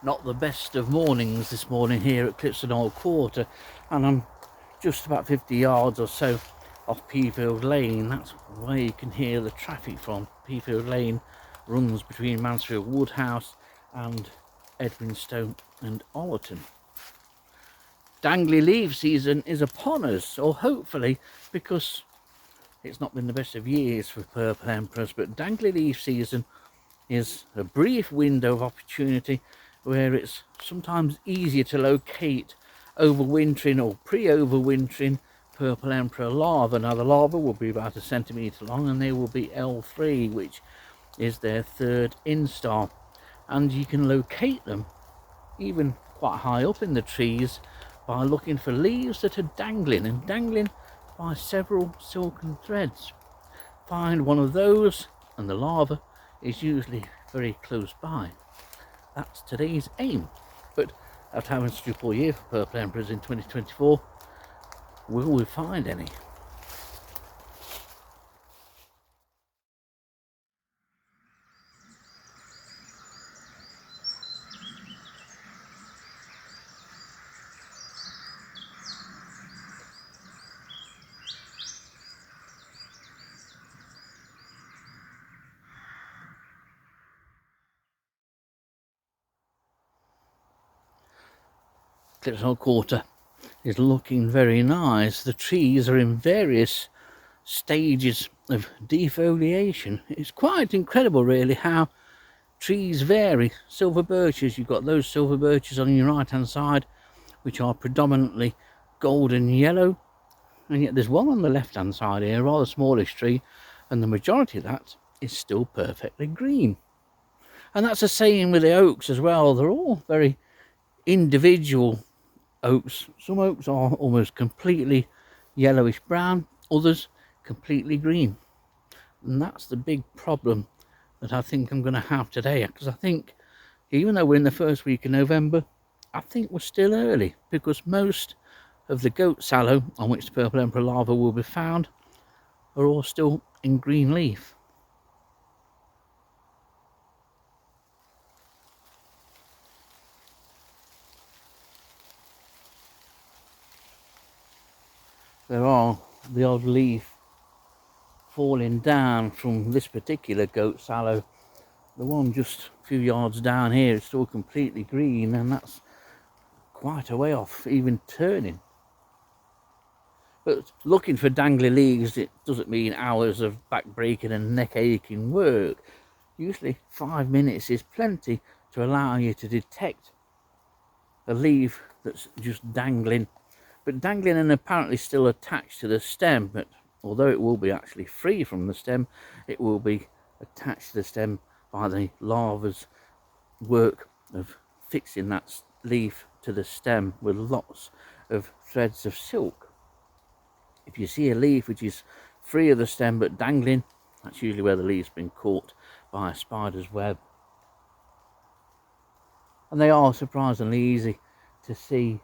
not the best of mornings this morning here at Clipston Old Quarter, and I'm just about 50 yards or so off Peafield Lane. That's where you can hear the traffic from. Peafield Lane runs between Mansfield Woodhouse and Edwinstone and Ollerton. Dangly leaf season is upon us, or hopefully, because it's not been the best of years for purple emperors, but dangly leaf season is a brief window of opportunity where it's sometimes easier to locate overwintering or pre-overwintering purple emperor larvae. Now the larvae will be about 1 centimetre long and they will be L3, which is their third instar, and you can locate them even quite high up in the trees by looking for leaves that are dangling and dangling by several silken threads. Find one of those and the larva is usually very close by. That's today's aim. But after having such a poor year for purple emperors in 2024, will we find any? Clipston Old Quarter is looking very nice. The trees are in various stages of defoliation. It's quite incredible really how trees vary. Silver birches, you've got those silver birches on your right hand side which are predominantly golden yellow, and yet there's one on the left hand side here, a rather smallish tree, and the majority of that is still perfectly green. And that's the same with the oaks as well. They're all very individual oaks. Some oaks are almost completely yellowish brown, others completely green. And that's the big problem that I think I'm going to have today, because I think even though we're in the first week of November, I think we're still early, because most of the goat sallow on which the purple emperor larvae will be found are all still in green leaf. There are the odd leaf falling down from this particular goat sallow. The one just a few yards down here is still completely green, and that's quite a way off even turning. But looking for dangly leaves, it doesn't mean hours of back breaking and neck aching work. Usually 5 minutes is plenty to allow you to detect a leaf that's just dangling, but dangling and apparently still attached to the stem. But although it will be actually free from the stem, it will be attached to the stem by the larva's work of fixing that leaf to the stem with lots of threads of silk. If you see a leaf which is free of the stem but dangling, that's usually where the leaf's been caught by a spider's web. And they are surprisingly easy to see.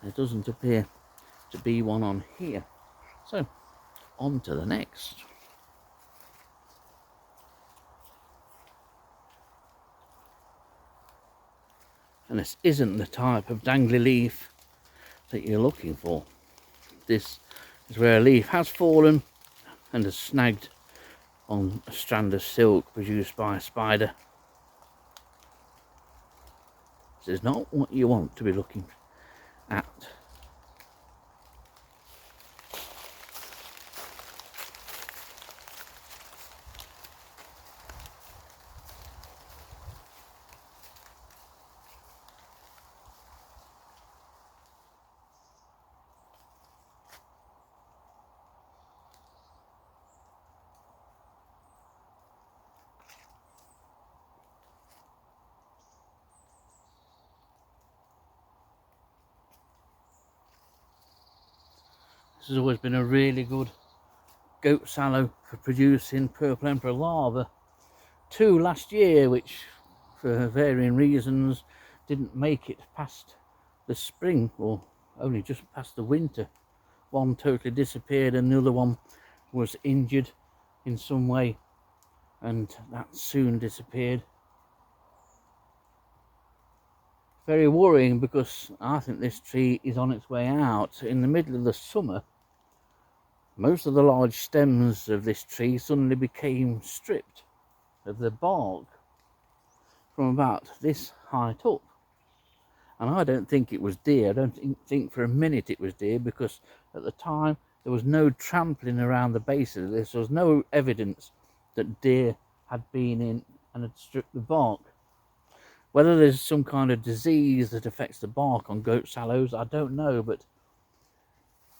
There doesn't appear to be one on here. So, on to the next. And this isn't the type of dangly leaf that you're looking for. This is where a leaf has fallen and has snagged on a strand of silk produced by a spider. This is not what you want to be looking at. This has always been a really good goat sallow for producing purple emperor larvae. 2 last year, which for varying reasons didn't make it past the spring, or only just past the winter. One totally disappeared and the other one was injured in some way. and that soon disappeared. Very worrying, because I think this tree is on its way out. In the middle of the summer, most of the large stems of this tree suddenly became stripped of the bark from about this height up. And I don't think it was deer. I don't think for a minute it was deer, because at the time there was no trampling around the base of this. There was no evidence that deer had been in and had stripped the bark. Whether there's some kind of disease that affects the bark on goat sallows, I don't know, but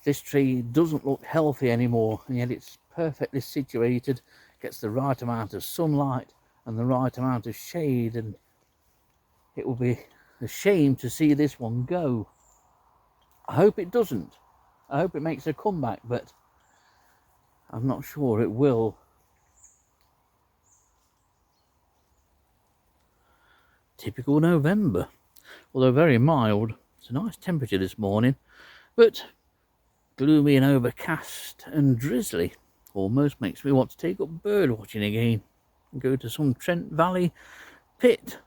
this tree doesn't look healthy anymore, and yet it's perfectly situated, gets the right amount of sunlight and the right amount of shade, and it will be a shame to see this one go. I hope it doesn't. I hope it makes a comeback, but I'm not sure it will. Typical November, although very mild. It's a nice temperature this morning, but gloomy and overcast and drizzly. Almost makes me want to take up bird watching again and go to some Trent Valley pit.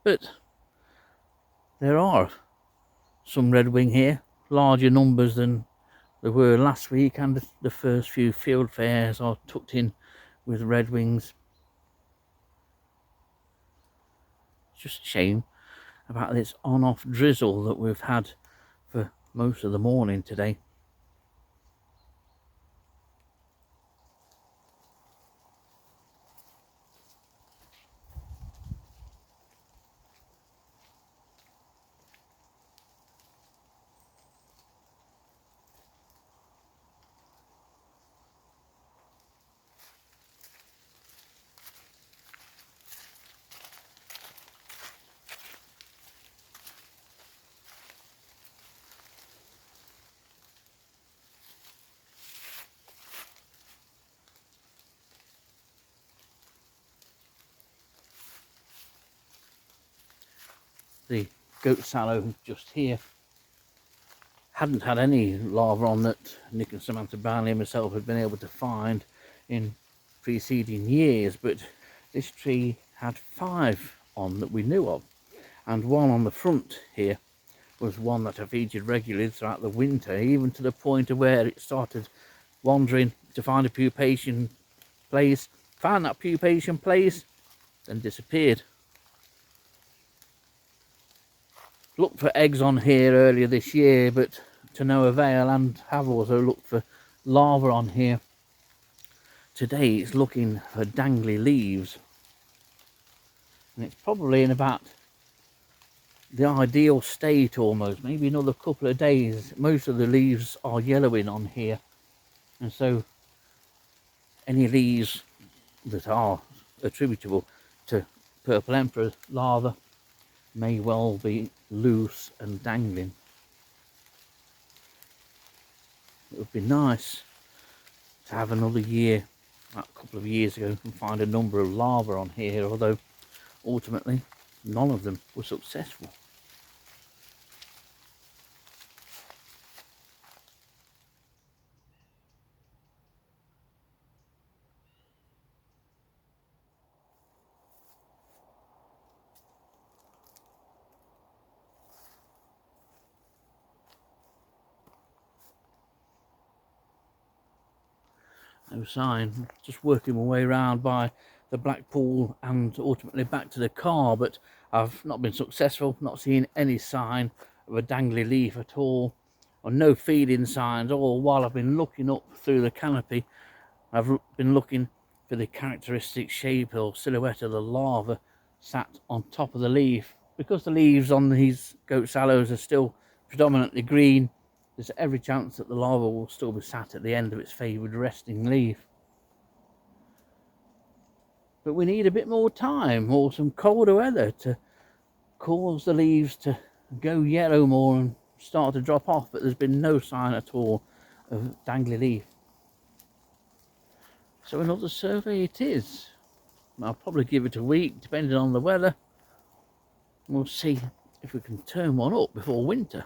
But there are some redwing here, larger numbers than there were last week, and the first few field fairs are tucked in with redwings. Just a shame about this on-off drizzle that we've had for most of the morning today. The goat sallow just here hadn't had any larvae on that Nick and Samantha Brownlee and myself had been able to find in preceding years, but this tree had 5 on that we knew of, and one on the front here was one that I featured regularly throughout the winter, even to the point of where it started wandering to find a pupation place, found that pupation place, then disappeared. Looked for eggs on here earlier this year, but to no avail, and have also looked for larvae on here. Today it's looking for dangly leaves, and it's probably in about the ideal state almost, maybe another couple of days. Most of the leaves are yellowing on here, and so any leaves that are attributable to purple emperor larvae may well be loose and dangling. It would be nice to have another year, a couple of years ago, and find a number of larvae on here, although ultimately none of them were successful. No sign. Just working my way around by the black pool and ultimately back to the car, but I've not been successful, not seeing any sign of a dangly leaf at all, or no feeding signs. All while I've been looking up through the canopy, I've been looking for the characteristic shape or silhouette of the larva sat on top of the leaf. Because the leaves on these goat sallows are still predominantly green, there's every chance that the larva will still be sat at the end of its favoured resting leaf. But we need a bit more time or some colder weather to cause the leaves to go yellow more and start to drop off, but there's been no sign at all of dangly leaf. So another survey it is. I'll probably give it a week depending on the weather. We'll see if we can turn one up before winter.